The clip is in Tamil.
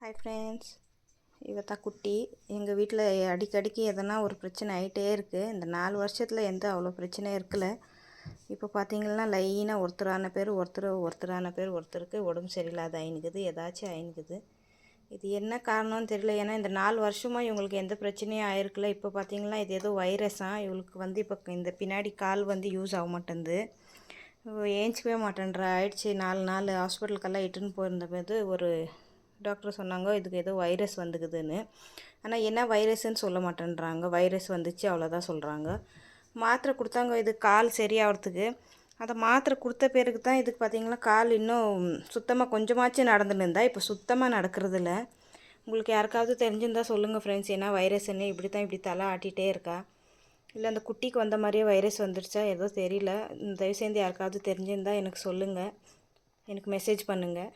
ஹாய் ஃப்ரெண்ட்ஸ், இவத்தா குட்டி. எங்கள் வீட்டில் அடிக்கடிக்கு எதனா ஒரு பிரச்சனை ஆகிட்டே இருக்குது. இந்த 4 வருஷத்தில் எந்த அவ்வளோ பிரச்சனையும் இருக்கல. இப்போ பார்த்தீங்கன்னா லைனாக ஒருத்தருக்கு உடம்பு சரியில்லாத ஆயினுக்குது, ஏதாச்சும் ஆயினுக்குது. இது என்ன காரணம்னு தெரியல. ஏன்னா இந்த 4 வருஷமாக இவங்களுக்கு எந்த பிரச்சனையும் ஆயிருக்கல. இப்போ பார்த்தீங்கன்னா இது ஏதோ வைரஸாக இவங்களுக்கு இப்போ இந்த பின்னாடி கால் யூஸ் ஆக மாட்டேங்குது. ஏஞ்சிக்கவே மாட்டேன்றா. ஆயிடுச்சு 4 நாள் ஹாஸ்பிட்டலுக்கெல்லாம் இட்டுன்னு போயிருந்தபோது ஒரு டாக்டர் சொன்னாங்க இதுக்கு ஏதோ வைரஸ் வந்துக்குதுன்னு. ஆனால் என்ன வைரஸ்ன்னு சொல்ல மாட்டேன்றாங்க. வைரஸ் வந்துச்சு அவ்வளோதான் சொல்கிறாங்க. மாத்திரை கொடுத்தாங்க இது கால் சரியாகிறதுக்கு. அந்த மாத்திரை கொடுத்த பேருக்கு தான் இதுக்கு பார்த்திங்கன்னா கால் இன்னும் சுத்தமாக கொஞ்சமாச்சும் நடந்துன்னு இருந்தால் இப்போ சுத்தமாக நடக்கிறதில்ல. உங்களுக்கு யாருக்காவது தெரிஞ்சிருந்தால் சொல்லுங்கள் ஃப்ரெண்ட்ஸ். ஏன்னா வைரஸ்ன்னு இப்படி தலை ஆட்டிகிட்டே இருக்கா. இல்லை அந்த குட்டிக்கு வந்த மாதிரியே வைரஸ் வந்துடுச்சா ஏதோ தெரியல. தயவு செய்து யாருக்காவது தெரிஞ்சிருந்தால் எனக்கு சொல்லுங்கள், எனக்கு மெசேஜ் பண்ணுங்கள்.